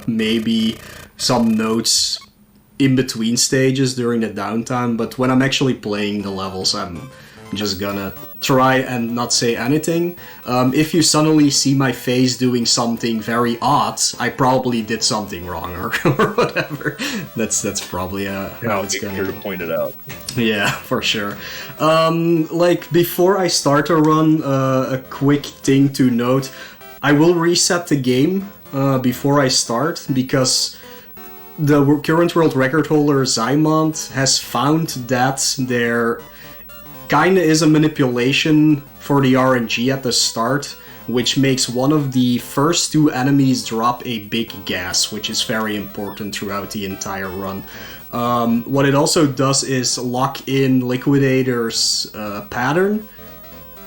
maybe some notes in between stages during the downtime, but when I'm actually playing the levels, I'm just gonna try and not say anything. If you suddenly see my face doing something very odd, I probably did something wrong or whatever. That's probably how it's gonna to point it out. Yeah, for sure. Like, before I start a run, a quick thing to note, I will reset the game before I start, because the current world record holder Zymont has found that there kinda is a manipulation for the RNG at the start, which makes one of the first two enemies drop a big gas, which is very important throughout the entire run. What it also does is lock in Liquidator's pattern,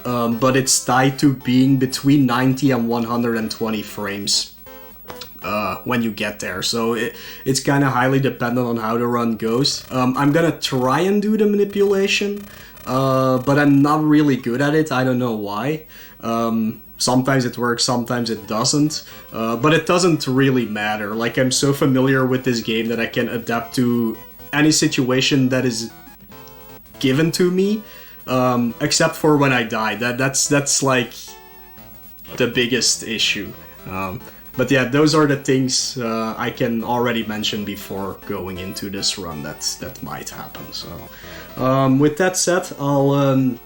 but it's tied to being between 90 and 120 frames when you get there, so it's kind of highly dependent on how the run goes. I'm gonna try and do the manipulation, but I'm not really good at it. I don't know why. Sometimes it works, sometimes it doesn't, but it doesn't really matter. Like, I'm so familiar with this game that I can adapt to any situation that is given to me, except for when I die. That's like the biggest issue. But yeah, those are the things I can already mention before going into this run that might happen. So, with that said, I'll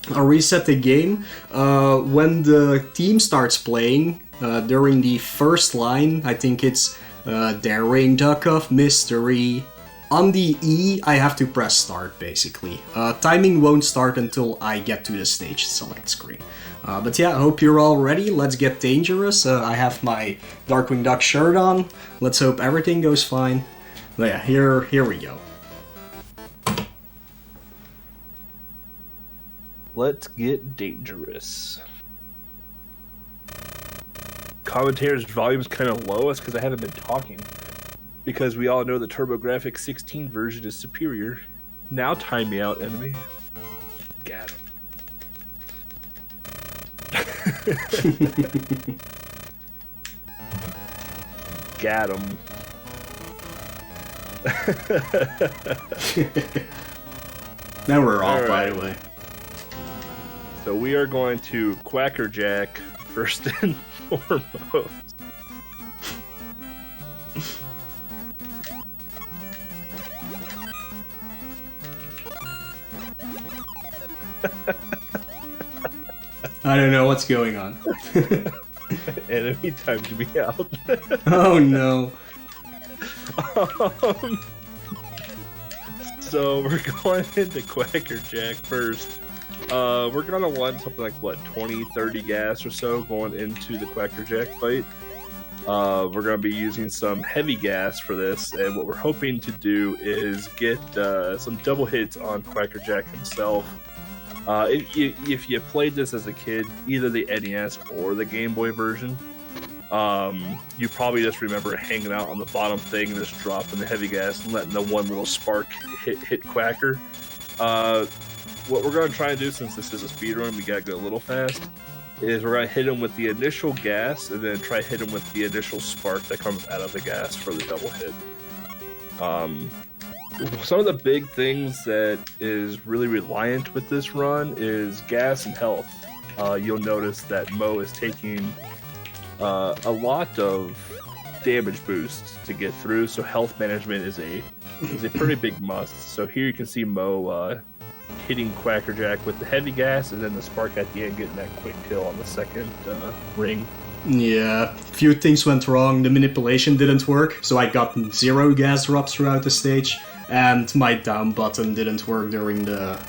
reset the game. When the team starts playing, during the first line, I think it's Daring Duck of Mystery. On the E, I have to press start, basically. Timing won't start until I get to the stage select screen. But yeah, I hope you're all ready. Let's get dangerous. I have my Darkwing Duck shirt on. Let's hope everything goes fine. But yeah, here we go. Let's get dangerous. Commentator's volume's kind of low. It's because I haven't been talking. Because we all know the TurboGrafx 16 version is superior. Now time me out, enemy. Got him. Got him. Now we're off, All by right. the way. So we are going to Quackerjack first and foremost. I don't know what's going on. Enemy timed me out. Oh no. So we're going into Quackerjack first. We're gonna want something like, what, 20, 30 gas or so going into the Quackerjack fight. We're gonna be using some heavy gas for this, and what we're hoping to do is get some double hits on Quackerjack himself. If you played this as a kid, either the NES or the Game Boy version, you probably just remember hanging out on the bottom thing and just dropping the heavy gas and letting the one little spark hit Quacker. What we're going to try and do, since this is a speedrun, we gotta go a little fast, is we're going to hit him with the initial gas and then try to hit him with the initial spark that comes out of the gas for the double hit. Some of the big things that is really reliant with this run is gas and health. You'll notice that Moelleuh is taking a lot of damage boosts to get through, so health management is a pretty big must. So here you can see Moelleuh hitting Quackerjack with the heavy gas, and then the spark at the end getting that quick kill on the second ring. Yeah, few things went wrong. The manipulation didn't work, so I got 0 gas drops throughout the stage, and my down button didn't work during the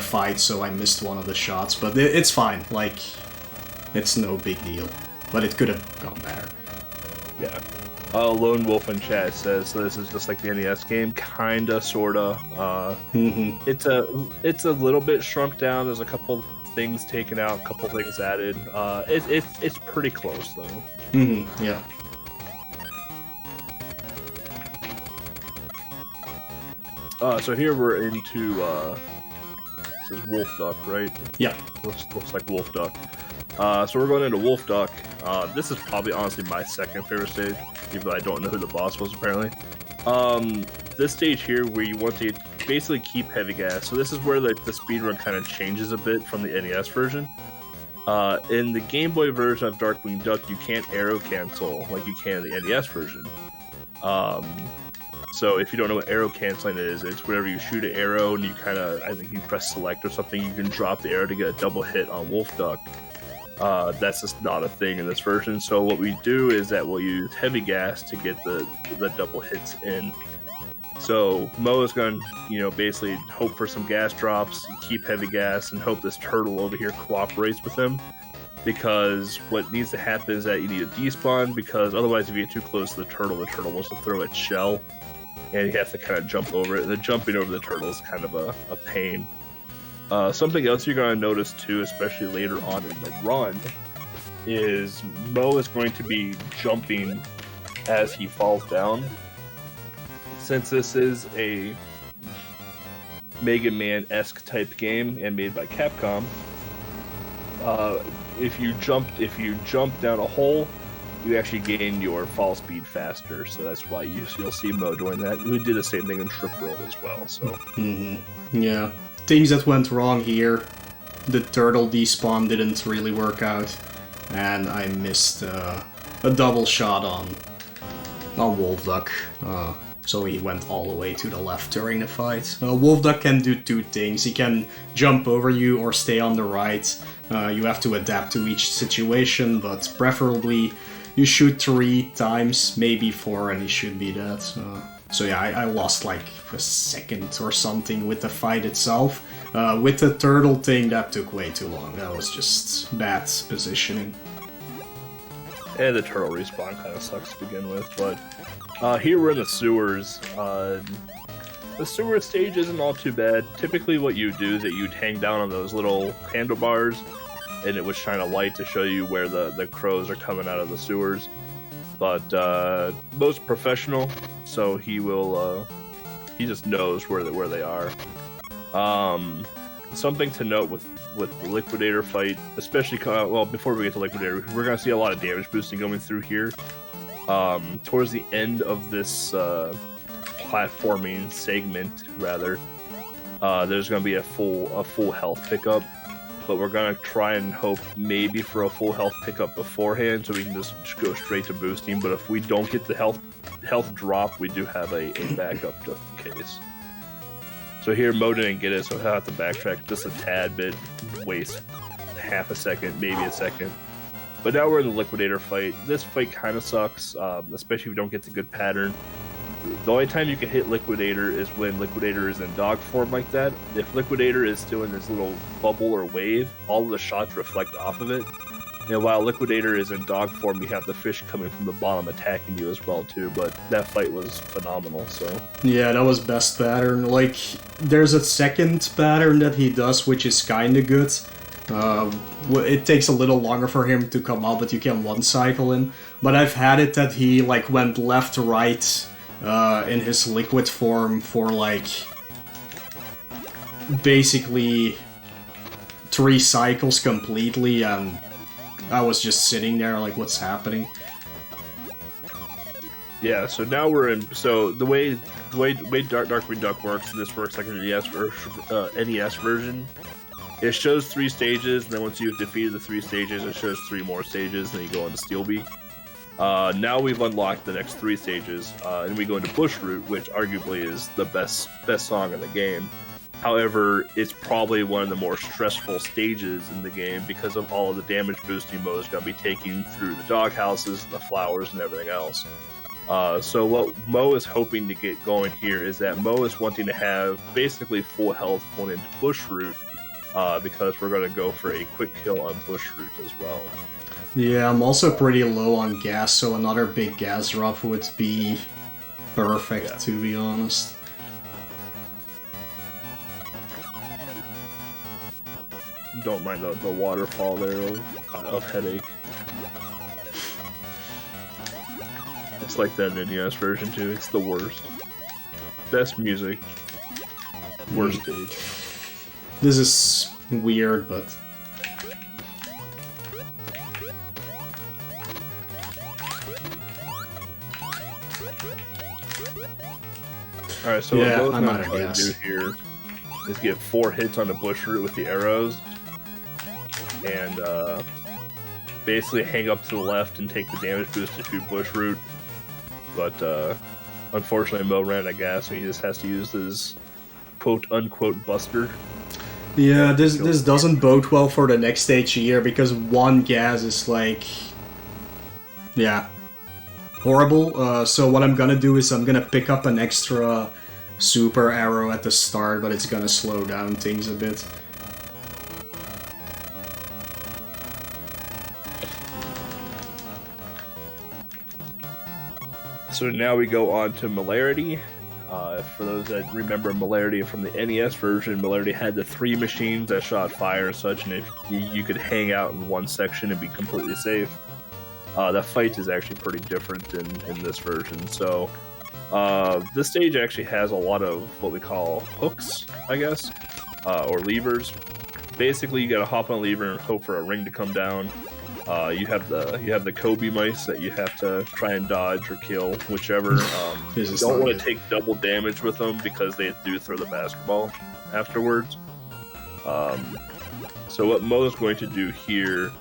fight, so I missed one of the shots. But it's fine, like, it's no big deal. But it could have gone better. Yeah. Lone Wolf in chat says, so this is just like the NES game, kinda, sorta. It's a little bit shrunk down. There's a couple things taken out, a couple things added. It's pretty close though. Yeah. So here we're into this is Wolf Duck, right? Yeah. Looks like Wolf Duck. So we're going into Wolf Duck. This is probably honestly my second favorite stage. even though I don't know who the boss was apparently. This stage here where you want to basically keep heavy gas. So this is where the speedrun kind of changes a bit from the NES version. In the Game Boy version of Darkwing Duck, you can't arrow cancel like you can in the NES version. So if you don't know what arrow canceling is, it's whenever you shoot an arrow and you kind of, I think you press select or something, you can drop the arrow to get a double hit on Wolf Duck. That's just not a thing in this version. So what we do is that we'll use heavy gas to get the double hits in. So Moelleuh is going to, basically hope for some gas drops, keep heavy gas, and hope this turtle over here cooperates with him. Because what needs to happen is that you need a despawn, because otherwise if you get too close to the turtle wants to throw its shell, and you have to kind of jump over it. And the jumping over the turtle is kind of a pain. Something else you're going to notice too, especially later on in the run, is Moelleuh is going to be jumping as he falls down. Since this is a Mega Man-esque type game and made by Capcom, if you jump down a hole, you actually gain your fall speed faster. So that's why you'll see Moelleuh doing that. We did the same thing in Trip World as well. So yeah, things that went wrong here. The turtle despawn didn't really work out, and I missed a double shot on Wolf Duck. So he went all the way to the left during the fight. Wolf Duck can do two things. He can jump over you or stay on the right. You have to adapt to each situation, but preferably you shoot 3 times, maybe 4, and he should be dead. So yeah, I lost like a second or something with the fight itself. With the turtle thing, that took way too long. That was just bad positioning. And the turtle respawn kind of sucks to begin with, but here we're in the sewers. The sewer stage isn't all too bad. Typically what you do is that you'd hang down on those little handlebars, and it would shine a light to show you where the crows are coming out of the sewers. But Mo's professional, so he just knows where they are. Something to note with the Liquidator fight, especially before we get to Liquidator, we're gonna see a lot of damage boosting going through here. Towards the end of this platforming segment, rather, there's going to be a full health pickup, but we're going to try and hope maybe for a full health pickup beforehand, so we can just go straight to boosting. But if we don't get the health drop, we do have a backup just in case. So here, Moelleuh didn't get it, so he'll have to backtrack just a tad bit, waste half a second, maybe a second. But now we're in the Liquidator fight. This fight kind of sucks, especially if you don't get the good pattern. The only time you can hit Liquidator is when Liquidator is in dog form like that. If Liquidator is still in this little bubble or wave, all of the shots reflect off of it. And while Liquidator is in dog form, you have the fish coming from the bottom attacking you as well too. But that fight was phenomenal. So yeah, that was best pattern. Like, there's a second pattern that he does, which is kind of good. It takes a little longer for him to come out, but you can one-cycle him. But I've had it that he like went left to right in his liquid form for like basically 3 cycles completely, and I was just sitting there like, what's happening? Yeah, so now we're in. So the way Darkwing Duck works, this works like an NES version. It shows 3 stages, and then once you've defeated the 3 stages, it shows 3 more stages, and then you go into Steelby. Now we've unlocked the next 3 stages, and we go into Bush Route, which arguably is the best song in the game. However, it's probably one of the more stressful stages in the game because of all of the damage boosting Moelleuh is going to be taking through the doghouses, the flowers, and everything else. So what Moelleuh is hoping to get going here is that Moelleuh is wanting to have basically full health going into Bush Route, because we're going to go for a quick kill on Bush Route as well. Yeah, I'm also pretty low on gas, so another big gas drop would be perfect, to be honest. Don't mind the waterfall there of headache. It's like that in the NES version too. It's the worst. Best music. Worst stage. This is weird, but... Alright, so Yeah, what I'm I'm out of trying to gas. do here is get 4 hits on the bush root with the arrows, and basically hang up to the left and take the damage boost to shoot bush root. But unfortunately, Mo ran out of gas, so he just has to use his quote-unquote buster. Yeah, this doesn't bode well for the next stage here, because 1 gas is like... yeah, horrible. So what I'm gonna do is I'm gonna pick up an extra super arrow at the start, but it's gonna slow down things a bit. So now we go on to Moelleuh. For those that remember Moelleuh from the NES version, Moelleuh had the 3 machines that shot fire and such, and if you could hang out in one section and be completely safe. The fight is actually pretty different in this version. So this stage actually has a lot of what we call hooks, I guess, or levers. Basically, you gotta hop on a lever and hope for a ring to come down. You have the Kobe mice that you have to try and dodge or kill, whichever. You don't want to take double damage with them because they do throw the basketball afterwards. So what Mo is going to do here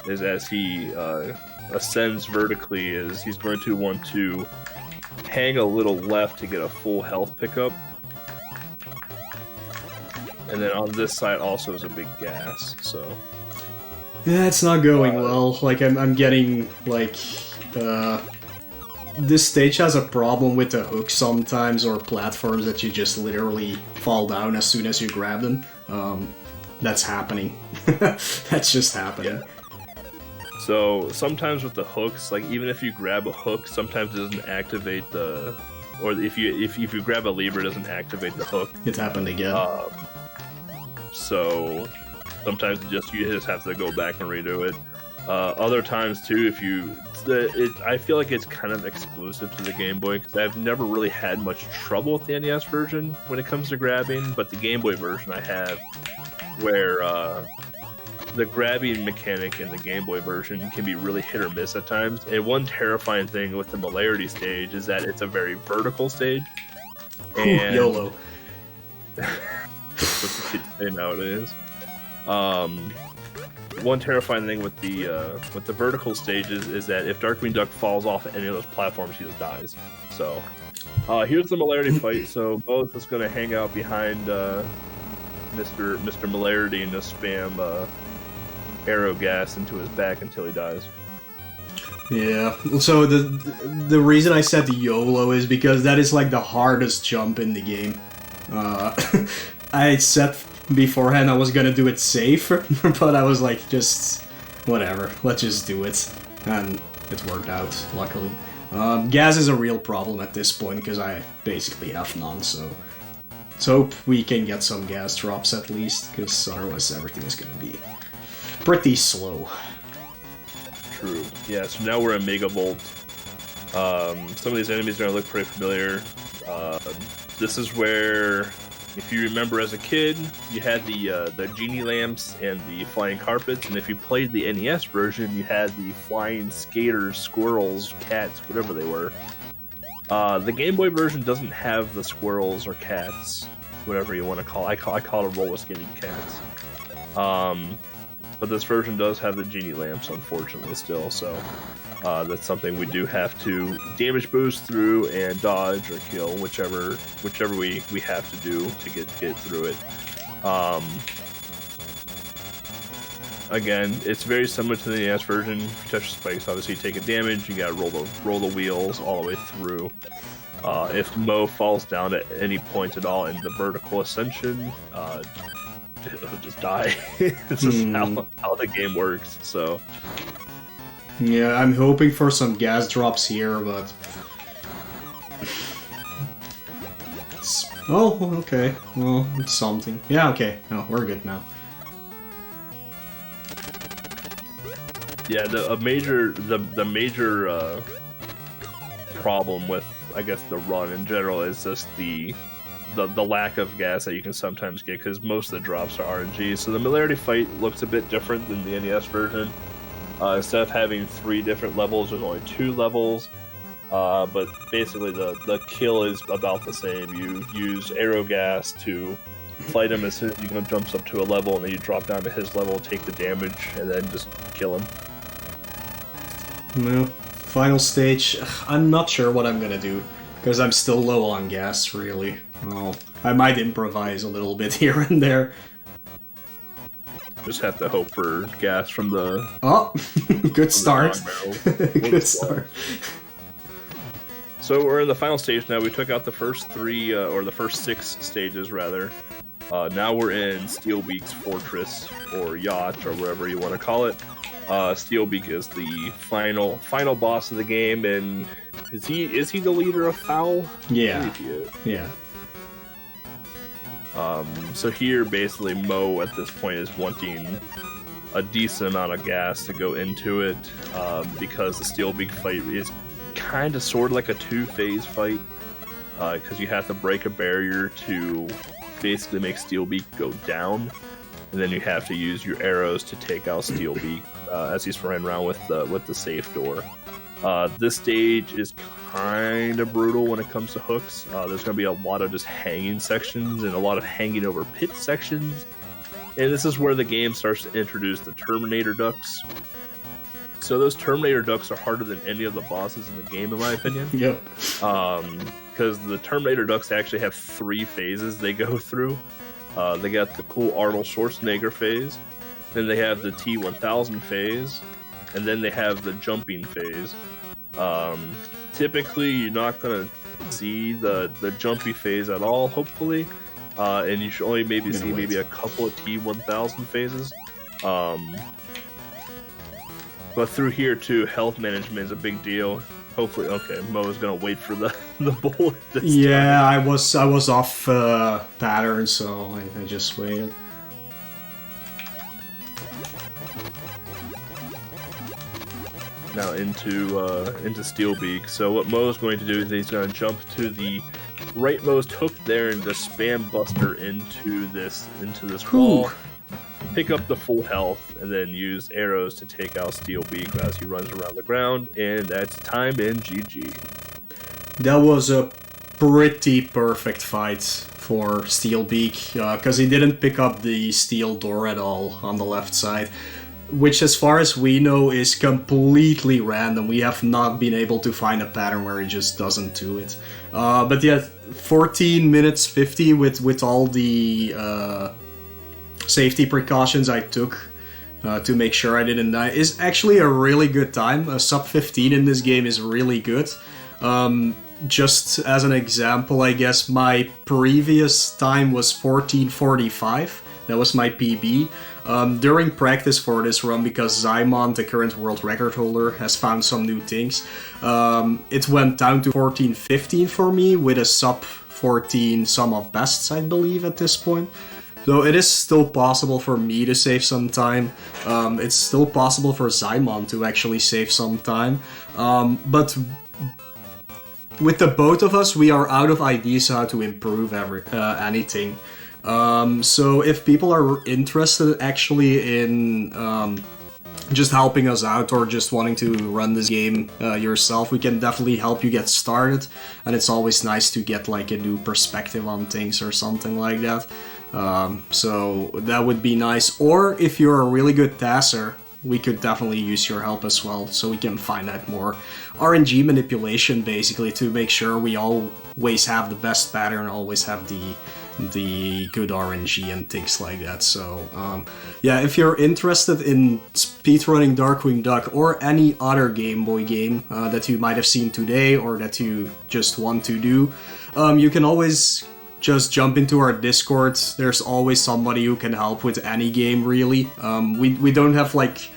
is, as he ascends vertically, is he's going to want to hang a little left to get a full health pickup. And then on this side also is a big gas, so... Yeah, it's not going well. Like, I'm getting, like, this stage has a problem with the hooks sometimes, or platforms that you just literally fall down as soon as you grab them. That's happening. That's just happening. Yeah. So, sometimes with the hooks, like, even if you grab a hook, sometimes it doesn't activate the... Or if you grab a lever, it doesn't activate the hook. It happened again. So... Sometimes you just have to go back and redo it. Other times too, I feel like it's kind of exclusive to the Game Boy, because I've never really had much trouble with the NES version when it comes to grabbing, but the Game Boy version I have, where the grabbing mechanic in the Game Boy version can be really hit or miss at times. And one terrifying thing with the Moelleuh stage is that it's a very vertical stage. And YOLO. That's what the kids say nowadays. One terrifying thing with the vertical stages is that if Darkwing Duck falls off any of those platforms, he just dies. So, here's the Moelleuh fight. So both is going to hang out behind Mr. Moelleuh and just spam arrow gas into his back until he dies. Yeah. So the reason I said the YOLO is because that is like the hardest jump in the game. I said beforehand I was gonna do it safe, but I was like, just whatever, let's just do it, and it worked out, luckily. Gas is a real problem at this point, because I basically have none, so let's hope we can get some gas drops at least, because otherwise everything is gonna be pretty slow. True. Yeah, so now we're in Mega Volt. Some of these enemies are gonna look pretty familiar. This is where... If you remember as a kid, you had the genie lamps and the flying carpets, and if you played the NES version, you had the flying skaters, squirrels, cats, whatever they were. The Game Boy version doesn't have the squirrels or cats, whatever you want to call it. I call it roller skating cats. But this version does have the genie lamps, unfortunately, still, so that's something we do have to damage boost through and dodge or kill, whichever we have to do to get through it. Again, it's very similar to the NES version. If you touch the spikes, obviously you take a damage. You gotta roll the wheels all the way through. If Mo falls down at any point at all in the vertical ascension, he'll just die. It's just how the game works. So. Yeah, I'm hoping for some gas drops here, but... Oh, okay. Well, it's something. Yeah, okay. No, we're good now. Yeah, the major problem with, I guess, the run in general is just the lack of gas that you can sometimes get, because most of the drops are RNG. So the Moelleuh fight looks a bit different than the NES version. Instead of having 3 different levels, there's only 2 levels. But basically the kill is about the same. You use arrow gas to fight him as soon as he jumps up to a level, and then you drop down to his level, take the damage, and then just kill him. No. Final stage, I'm not sure what I'm gonna do, because I'm still low on gas, really. Well, I might improvise a little bit here and there. Just have to hope for gas from the... Oh, good start. Good start. So we're in the final stage now. We took out the first three, or the first 6 stages, rather. Now we're in Steelbeak's Fortress, or Yacht, or whatever you want to call it. Steelbeak is the final boss of the game, and is he the leader of Foul? Yeah. Yeah. So here, basically, Moe at this point is wanting a decent amount of gas to go into it, because the Steelbeak fight is kind of sort of like a 2-phase fight, because you have to break a barrier to basically make Steelbeak go down, and then you have to use your arrows to take out Steelbeak as he's running around with the safe door. This stage is kind of brutal when it comes to hooks. There's going to be a lot of just hanging sections and a lot of hanging over pit sections, and this is where the game starts to introduce the Terminator ducks. So those Terminator ducks are harder than any of the bosses in the game, in my opinion. Yep. Because the Terminator ducks actually have 3 phases they go through. They got the cool Arnold Schwarzenegger phase, then they have the T-1000 phase, and then they have the jumping phase. Typically, you're not going to see the jumpy phase at all, hopefully, and you should only maybe see maybe a couple of T-1000 phases. But through here, too, health management is a big deal. Hopefully, okay, Mo is gonna wait for the bullet this time. I was off pattern, so I just waited. Now into Steelbeak. So what Mo's going to do is he's going to jump to the rightmost hook there and just spam Buster into this wall. Pick up the full health, and then use arrows to take out Steelbeak as he runs around the ground, and that's time in GG. That was a pretty perfect fight for Steelbeak, because he didn't pick up the steel door at all on the left side, which as far as we know is completely random. We have not been able to find a pattern where he just doesn't do it. But yeah, 14 minutes 50 with all the safety precautions I took to make sure I didn't die is actually a really good time. A sub 15 in this game is really good. Just as an example, I guess my previous time was 14:45. That was my PB. During practice for this run, because Zymon, the current world record holder, has found some new things, it went down to 14:15 for me with a sub 14 sum of bests, I believe, at this point. So it is still possible for me to save some time. It's still possible for Zymon to actually save some time. But with the both of us, we are out of ideas how to improve anything. So if people are interested actually in just helping us out or just wanting to run this game yourself, we can definitely help you get started. And it's always nice to get like a new perspective on things or something like that. So that would be nice. Or if you're a really good tasser, we could definitely use your help as well, so we can find out more RNG manipulation, basically, to make sure we always have the best pattern, always have the good RNG and things like that. So yeah, if you're interested in speedrunning Darkwing Duck or any other Game Boy game that you might have seen today or that you just want to do, you can always just jump into our Discord. There's always somebody who can help with any game, really. We don't have like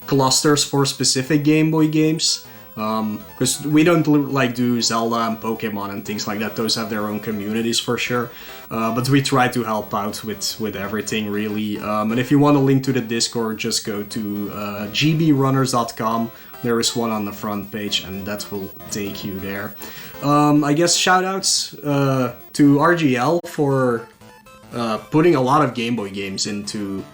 clusters for specific Game Boy games, because we don't like do Zelda and Pokemon and things like that. Those have their own communities for sure, but we try to help out with everything, really. And if you want a link to the Discord, just go to gbrunners.com. There is one on the front page, and that will take you there. I guess shoutouts to RGL for putting a lot of Game Boy games into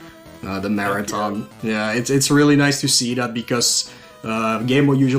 the marathon. Yeah, it's really nice to see that, because Game Boy usually